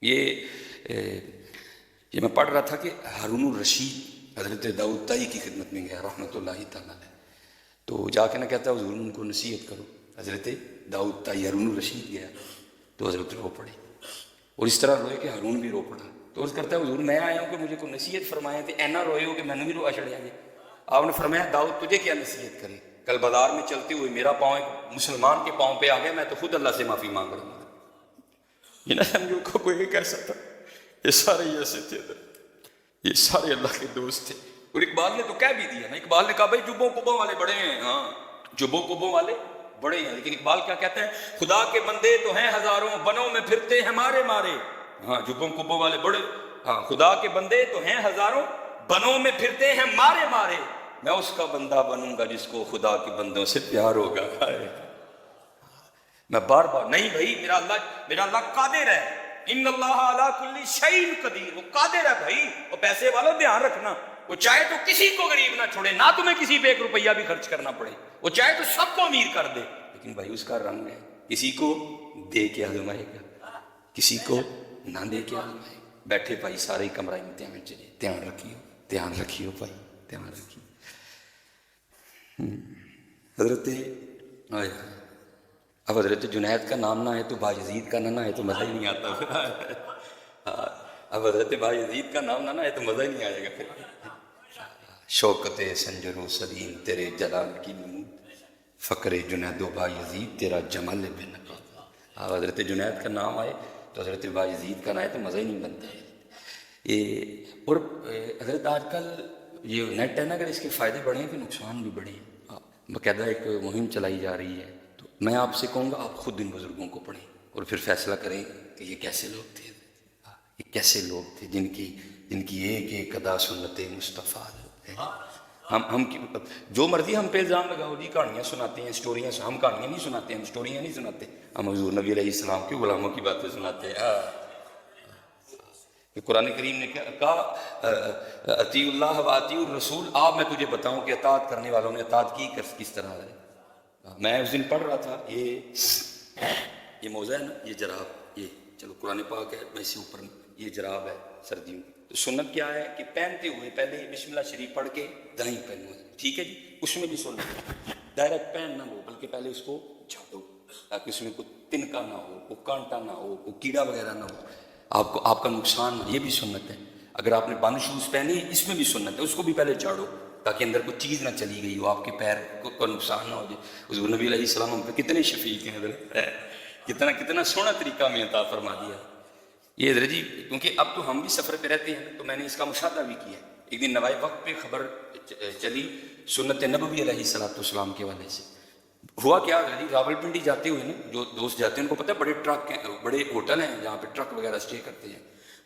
یہ میں پڑھ رہا تھا کہ ہارون الرشید حضرت داؤد طائی کی خدمت میں گیا رحمۃ اللہ تعالیٰ علیہ، تو جا کے نہ کہتا حضور ان کو نصیحت کرو. حضرت داؤد طائی ہارون الرشید گیا تو حضرت رو پڑے، اور اس طرح روئے کہ ہارون بھی رو پڑا. تو عرض کرتا ہے حضور میں آیا ہوں کہ مجھے کوئی نصیحت فرمائے تھے، اینا روئے ہو کہ میں نے بھی روا چڑھیا گیا. آپ نے فرمایا داؤد تجھے کیا نصیحت کرے، کل بازار میں چلتے ہوئے میرا پاؤں ایک مسلمان کے پاؤں پہ آ گیا، میں تو خود اللہ سے معافی مانگ رہا ہوں. یہ نہ سمجھو کو کوئی کیسا تھا، یہ سارے ایسے تھے، یہ سارے اللہ کے دوست تھے. اور اقبال نے تو کہہ بھی دیا نا، اقبال نے کہا بھائی جبوں کبوں والے بڑے ہیں، ہاں جبوں کبوں والے بڑے ہیں، لیکن اقبال کیا کہتے ہیں، خدا کے بندے تو ہیں ہزاروں، بنوں میں پھرتے ہیں مارے مارے. ہاں جبوں کبوں والے بڑے، ہاں خدا کے بندے تو ہیں ہزاروں، بنوں میں پھرتے ہیں مارے مارے. میں اس کا بندہ بنوں گا جس کو خدا کے بندوں سے پیار ہوگا. میں بار بار نہیں بھائی، میرا اللہ قادر ہے، ان اللہ علی کل شیء قدیر، وہ قادر ہے بھائی. وہ پیسے والوں دھیان رکھنا، وہ چاہے تو کسی کو غریب نہ چھوڑے، نہ تمہیں کسی پہ ایک روپیہ بھی خرچ کرنا پڑے، وہ چاہے تو سب کو امیر کر دے، لیکن بھائی اس کا رنگ ہے، کسی کو دے کے آزمائے گا، کسی کو نہ دے کے آزمائے گا. بیٹھے بھائی سارے کمرہ امتحان میں چلے، دھیان رکھیو بھائی، دھیان رکھیو. حضرت اب حضرت جنید کا نام نہ ہے تو باجزید کا نہ ہے تو مزہ ہی نہیں آتا. اب حضرت باجزید کا نام نہ ہے تو مزہ ہی نہیں آئے گا. پھر شوکت سنجر و سلیم تیرے جلال کی نمود، فقر جنید و باجزید تیرا جمال بے نقاب. اب حضرت جنید کا نام آئے تو حضرت باجزید کا نہ ہے تو مزہ ہی نہیں بنتا ہے. یہ اور حضرت آج کل یہ نیٹ ہے نا، اگر اس کے فائدے بڑھے ہیں تو نقصان بھی بڑھے ہیں. باقاعدہ ایک مہم چلائی جا رہی ہے، تو میں آپ سے کہوں گا آپ خود ان بزرگوں کو پڑھیں اور پھر فیصلہ کریں کہ یہ کیسے لوگ تھے، یہ کیسے لوگ تھے جن کی ایک ایک ادا سنت مصطفیٰ ہے. ہم جو مرضی ہم پہ الزام لگاؤ جی، کہانیاں سناتے ہیں، اسٹوریاں، ہم کہانیاں نہیں سناتے، ہم اسٹوریاں نہیں سناتے، ہم حضور نبی علیہ السلام کے غلاموں کی باتیں سناتے ہیں. کہ قرآن کریم نے کہا اطیع اللہ و اطیع الرسول. آپ میں تجھے بتاؤں کہ اطاعت کرنے والوں نے اطاعت کی کس طرح ہے. میں اس دن پڑھ رہا تھا یہ موضوع ہے نا، یہ جراب، یہ چلو قرآن پاک ہے، میں سے اوپر یہ جراب ہے سردیوں. تو سنت کیا ہے کہ پہنتے ہوئے پہلے بسم اللہ شریف پڑھ کے دائیں پہنو، ٹھیک ہے جی. اس میں بھی سنت ڈائریکٹ پہن نہ ہو، بلکہ پہلے اس کو جھاڑو تاکہ اس میں کوئی تنکا نہ ہو، کوئی کانٹا نہ ہو، کوئی کیڑا وغیرہ نہ ہو، آپ کا نقصان. یہ بھی سنت ہے. اگر آپ نے بند شوز پہنے اس میں بھی سنت ہے، اس کو بھی پہلے جھاڑو تاکہ اندر کوئی چیز نہ چلی گئی ہو، آپ کے پیر کو نقصان نہ ہو جائے. حضور نبی علیہ السلام ہم پہ کتنے شفیق ہیں حضرت، کتنا سونا طریقہ میں عطا فرما دیا. یہ حضرت جی کیونکہ اب تو ہم بھی سفر پہ رہتے ہیں تو میں نے اس کا مشاہدہ بھی کیا. ایک دن نوائے وقت پہ خبر چلی سنت نبوی علیہ السلام کے والے سے. ہوا کیا حضرت جی، راول پنڈی جاتے ہوئے نا، جو دوست جاتے ہیں ان کو پتہ ہے بڑے ٹرک ہیں، بڑے ہوٹل ہیں جہاں پہ ٹرک وغیرہ اسٹے کرتے ہیں.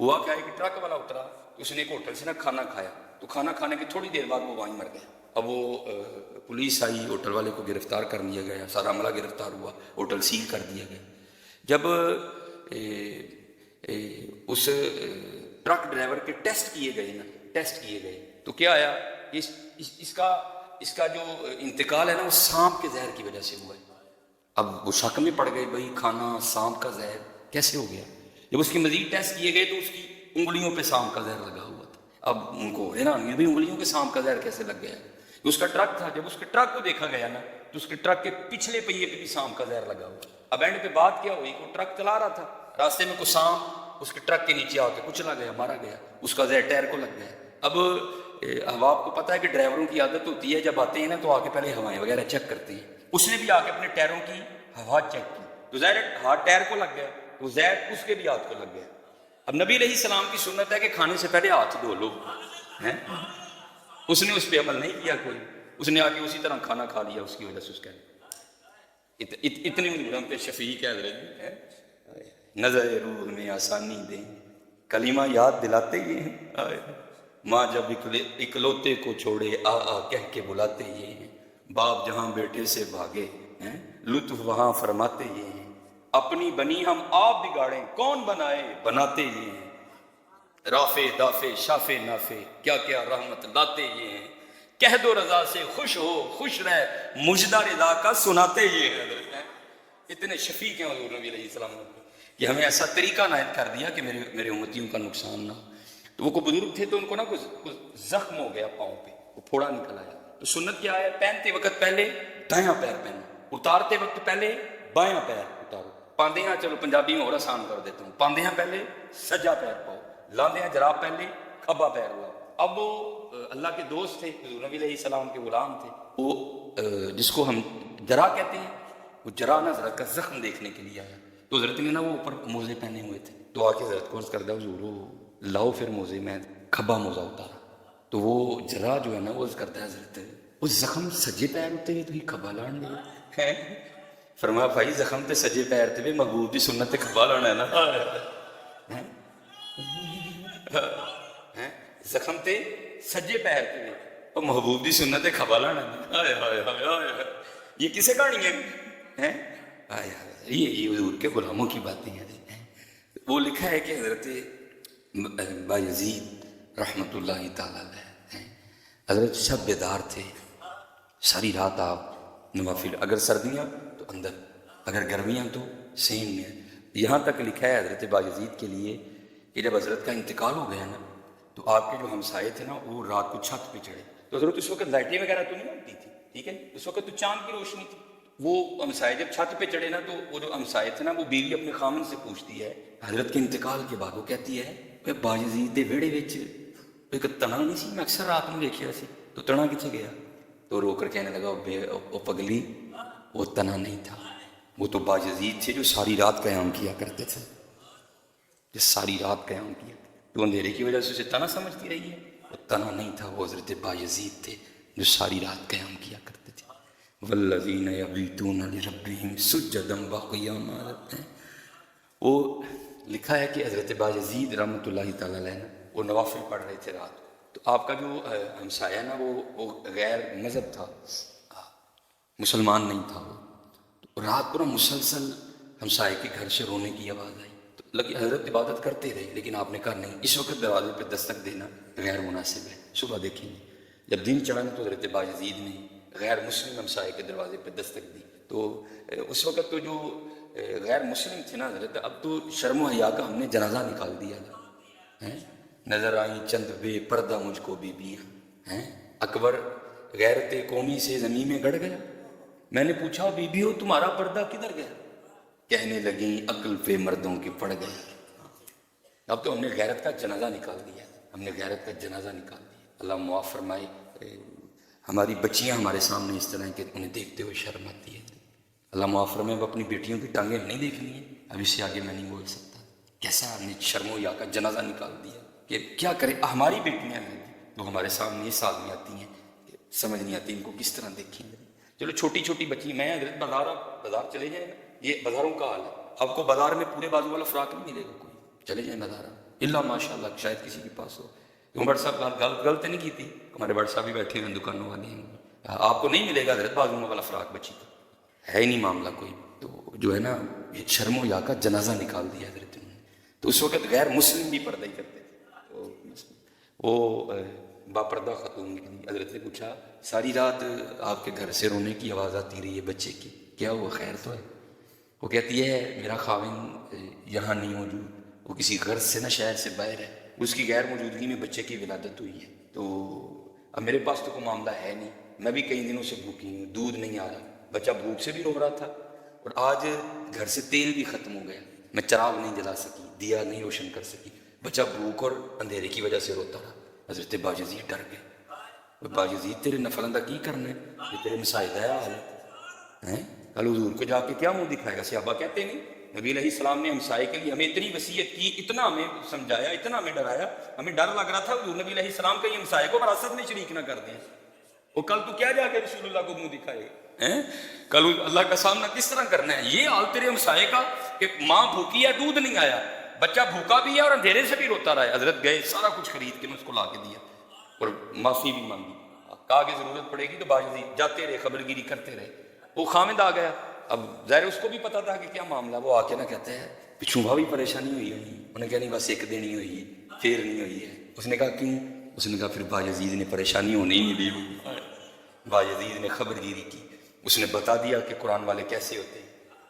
ہوا کیا ہے کہ ٹرک والا اترا تو اس نے ایک ہوٹل سے نا کھانا کھایا، تو کھانا کھانے کے تھوڑی دیر بعد وہ وہیں مر گیا. اب وہ پولیس آئی، ہوٹل والے کو گرفتار کر لیا گیا، سارا عملہ گرفتار ہوا، ہوٹل سیل کر دیا گیا. جب اس ٹرک ڈرائیور کے ٹیسٹ کیے گئے تو کیا آیا، اس کا جو انتقال ہے نا وہ سانپ کے زہر کی وجہ سے ہوا ہے. اب وہ شک میں پڑ گئے بھائی کھانا سانپ کا زہر کیسے ہو گیا. جب اس کے مزید ٹیسٹ کیے گئے تو اس کی انگلیوں پہ سانپ کا زہر لگا ہوا تھا. اب ان کو ہے نا یہ بھی انگلیوں پہ سانپ کا زہر کیسے لگ گیا. اس کا ٹرک تھا، جب اس کے ٹرک کو دیکھا گیا نا تو اس کے ٹرک کے پچھلے پہیے پہ بھی سانپ کا زہر لگا ہوا. اب اینڈ پہ بات کیا ہوئی کہ وہ ٹرک چلا رہا تھا، راستے میں کوئی سانپ اس کے ٹرک کے نیچے آ کے کچلا گیا، مارا گیا، اس کا زہر ٹائر کو لگ گیا. اب آپ کو پتہ ہے کہ ڈرائیوروں کی عادت ہوتی ہے جب آتے ہیں نا تو آ کے پہلے ہوائیں وغیرہ چیک کرتے ہیں. اس نے بھی آ کے اپنے ٹائروں کی ہوا چیک کی تو ظاہر ہاتھ ٹائر کو لگ گیا، تو زہر اس کے بھی ہاتھ کو لگ گیا. اب نبی علیہ السلام کی سنت ہے کہ کھانے سے پہلے ہاتھ دھو لو. اس نے اس پہ عمل نہیں کیا کوئی، اس نے آ کے اسی طرح کھانا کھا لیا. اس کی وجہ سے اس کا اتنی ہم پہ شفیق ہے حضرت. نظر روح میں آسانی دیں، کلمہ یاد دلاتے یہ ہیں. ماں جب اکلوتے کو چھوڑے آ کہہ کے بلاتے یہ ہیں. باپ جہاں بیٹے سے بھاگے لطف وہاں فرماتے یہ ہیں. اپنی بنی ہم آپ بگاڑیں کون بنائے بناتے یہ ہیں. رافع دافع شافع نافع کیا کیا رحمت لاتے یہ ہیں. کہہ دو رضا سے خوش ہو خوش رہ مجدہ رضا کا سناتے یہ ہیں. اتنے شفیق ہیں حضور نبی علیہ السلام. کہ ہمیں ایسا طریقہ عنایت کر دیا کہ میرے امتیوں کا نقصان نہ ہو. تو وہ کوئی بزرگ تھے تو ان کو نا کوئی زخم ہو گیا پاؤں پہ, وہ پھوڑا نکل آیا. تو سنت کیا ہے, پہنتے وقت پہلے دایاں پیر پہنو, اتارتے وقت پہلے بایاں پیر اتارو. پاندیاں چلو پنجابی میں اور آسان کر دیتا ہوں, پاندیاں پہلے سجا پیر پاؤ, لاندیاں جراب پہلے کھبا پیر لاؤ. اب وہ اللہ کے دوست تھے, حضور نبی علیہ السلام کے غلام تھے, وہ جس کو ہم جرا کہتے ہیں, وہ جرا نہ حضرت کا زخم دیکھنے کے لیے آیا. تو حضرت نے نا وہ اوپر موزے پہنے ہوئے تھے, تو آ کے حضرت کو عرض کردہ حضور لاؤ پھر موزے, میں کھبا موزہ اتارا. تو وہ جرا جو ہے نا وہ عرض کرتا ہے حضرت وہ زخم سجے پیر ہوتے ہیں تو ہی کھبا لان دے. فرمایا بھائی زخم تے سجے پیر تے محبوب دی سنت تے کھبا لانا ہے نا, زخم تے سجے پیر تے اور محبوب دی سنت تے کھبا لانا ہے. یہ کسے کہانی ہے؟ یہ حضور کے غلاموں کی باتیں ہیں. وہ لکھا ہے کہ حضرت بایزید رحمۃ اللہ تعالی علیہ حضرت شب بیدار تھے, ساری رات آپ نوافل, اگر سردیاں تو اندر, اگر گرمیاں تو سین میں. یہاں تک لکھا ہے حضرت بایزید کے لیے کہ جب حضرت کا انتقال ہو گیا نا تو آپ کے جو ہمسائے تھے نا وہ رات کو چھت پہ چڑھے. تو حضرت اس وقت لائٹیں وغیرہ تو نہیں ہوتی تھی, ٹھیک ہے, اس وقت تو چاند کی روشنی تھی. وہ ہمسائے جب چھت پہ چڑھے نا تو وہ جو ہمسائے تھے نا وہ بیوی اپنے خامن سے پوچھتی ہے حضرت کے انتقال کے بعد, وہ کہتی ہے بایزید دے ویڑے وچ ایک تنا نہیں سی, میں اکثر رات میں دیکھا سی, تو تنا کتنے گیا؟ تو رو کر کہنے لگا وہ پگلی وہ تنا نہیں تھا, وہ تو بایزید تھے جو ساری رات قیام کیا کرتے تھے, جو ساری رات قیام کیا. تو اندھیرے کی وجہ سے اسے تنا سمجھتی رہی ہے, وہ تنا نہیں تھا, وہ حضرت بایزید تھے جو ساری رات قیام کیا کرتے تھے. والذین یبیتون لربہم سجدا وقیاما. وہ لکھا ہے کہ حضرت بایزید رحمۃ اللہ تعالی علیہ وہ نوافل پڑھ رہے تھے رات. تو آپ کا جو ہمسایہ نا وہ غیر مذہب تھا, مسلمان نہیں تھا. وہ رات کو نا مسلسل ہمسائے کے گھر سے رونے کی آواز آئی. تو لگی حضرت عبادت کرتے رہے, لیکن آپ نے کہا نہیں, اس وقت دروازے پہ دستک دینا غیر مناسب ہے, صبح دیکھیں گے. جب دن چڑھا تو حضرت بایزید نے غیر مسلم ہمسائے کے دروازے پہ دستک دی. تو اس وقت تو جو غیر مسلم تھے نا حضرت, اب تو شرم و حیا کا ہم نے جنازہ نکال دیا تھا. نظر آئی چند بے پردہ مجھ کو بیبیاں, اکبر غیرت قومی سے زمین میں گڑ گیا. میں نے پوچھا بی ہو تمہارا پردہ کدھر گیا؟ کہنے لگیں عقل پہ مردوں کی پڑ گئی. اب تو ہم نے غیرت کا جنازہ نکال دیا, ہم نے غیرت کا جنازہ نکال دیا. اللہ معاف فرمائے, ہماری بچیاں ہمارے سامنے اس طرح کہ انہیں دیکھتے ہوئے شرم آتی ہے. اللہ معاف فرمائے, وہ اپنی بیٹیوں کی ٹانگیں نہیں دیکھنی ہے. اب اس سے آگے میں نہیں بول سکتا. کیسا ہم نے شرم و یا کا جنازہ نکال دیا کہ کیا کرے, ہماری بیٹیاں ہیں تو ہمارے سامنے اس آدمی آتی ہیں, سمجھ نہیں آتی ان کو کس طرح دیکھیں. چلو چھوٹی چھوٹی بچی, میں حضرت بازار چلے جائیں نا, یہ بازاروں کا حال ہے. آپ کو بازار میں پورے بازو والا فراق نہیں ملے گا کوئی, چلے جائیں بازار, اللہ ماشاء اللہ شاید کسی کے پاس ہو. بٹ صاحب غلط نہیں کی تھی, ہمارے بٹ صاحب بھی بیٹھے ہوئے دکانوں والے ہیں, آپ کو نہیں ملے گا حضرت بازو والا فراق بچی کا, ہے ہی نہیں معاملہ کوئی. تو جو ہے نا یہ شرم و یا کا جنازہ نکال دیا حضرت نے. تو اس وقت غیر مسلم بھی پردہ ہی کرتے تھے. تو وہ باپردہ خاتون کی حضرت نے پوچھا ساری رات آپ کے گھر سے رونے کی آواز آتی رہی ہے بچے کی, کیا وہ خیر تو ہے؟ وہ کہتی ہے میرا خاوند یہاں نہیں موجود, وہ کسی غرض سے نہ شہر سے باہر ہے, اس کی غیر موجودگی میں بچے کی ولادت ہوئی ہے. تو اب میرے پاس تو کوئی معاملہ ہے نہیں, میں بھی کئی دنوں سے بھوکی ہوں, دودھ نہیں آ رہا, بچہ بھوک سے بھی رو رہا تھا, اور آج گھر سے تیل بھی ختم ہو گیا, میں چراغ نہیں جلا سکی, دیا نہیں روشن کر سکی, بچہ بھوک اور اندھیرے کی وجہ سے روتا رہا. حضرت بایزید ڈر گئے, بایزید تیرے نفل ادا کی کرنا ہے, یہ تیرے مساعدہ ہے حالت. کل حضور کو جا کے کیا منہ دکھائے گا؟ صحابہ کہتے نہیں نبی علیہ السلام نے ہمسائے کے لیے ہمیں اتنی وصیت کی, اتنا ہمیں سمجھایا, اتنا ہمیں ڈرایا, ہمیں ڈر لگ رہا تھا حضور نبی علیہ السلام کہیں ہمسائے کو وراثت میں شریک نہ کر دیں. وہ کل تو کیا جا کے رسول اللہ کو منہ دکھائے گا, کل اللہ کا سامنا کس طرح کرنا ہے؟ یہ حال تیرے ہمسائے کا کہ ماں بھوکی ہے, دودھ نہیں آیا, بچہ بھوکا بھی ہے اور اندھیرے سے بھی روتا رہا ہے. حضرت گئے, سارا کچھ خرید کے میں اس کو لا کے دیا اور معافی بھی مانگی, کہا کہ ضرورت پڑے گی تو بایزید جاتے رہے, خبر گیری کرتے رہے. وہ خامد آ گیا, اب ظاہر اس کو بھی پتا تھا کہ کیا معاملہ. وہ آ کے نہ کہتے ہیں پچھوں بھی پریشانی ہوئی ہے, انہیں کہا نہیں بس ایک دن ہی ہوئی ہے, پھر نہیں ہوئی ہے. اس نے کہا کیوں؟ اس نے کہا پھر بایزید نے پریشانی ہونے ہی نہیں دی. بایزید نے خبر گیری کی, اس نے بتا دیا کہ قرآن والے کیسے ہوتے ہیں,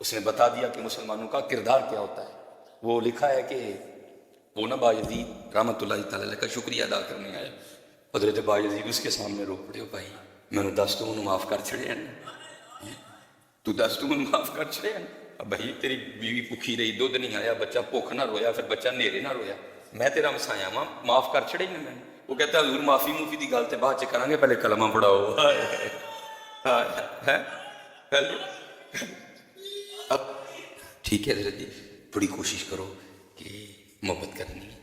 اس نے بتا دیا کہ مسلمانوں کا کردار کیا ہوتا ہے. وہ لکھا ہے کہ وہ نا باجزید رحمۃ اللہ تعالی علیہ کا شکریہ ادا کرنے آیا، حضرت باجزید اس کے سامنے رو پڑے، بھائی میں نے 10 تو معاف کر چھڑے ہیں، تو 10 تو معاف کر چھڑے ہیں، بھائی تیری بیوی بھوکھی رہی، دودھ نہیں آیا، بچہ بھوک نہ رویا، پھر بچہ نیرے نہ رویا، میں تیرا مسایا ماں، معاف کر چھڑے ہیں میں نے۔ وہ کہتا ہے حضور معافی موفی دی گل تے بعد چ کریں گے، پہلے کلمہ پڑھاؤ۔ پہلے اب ٹھیک ہے حضرت جی، بڑی کوشش کرو کہ محبت کرنی ہے۔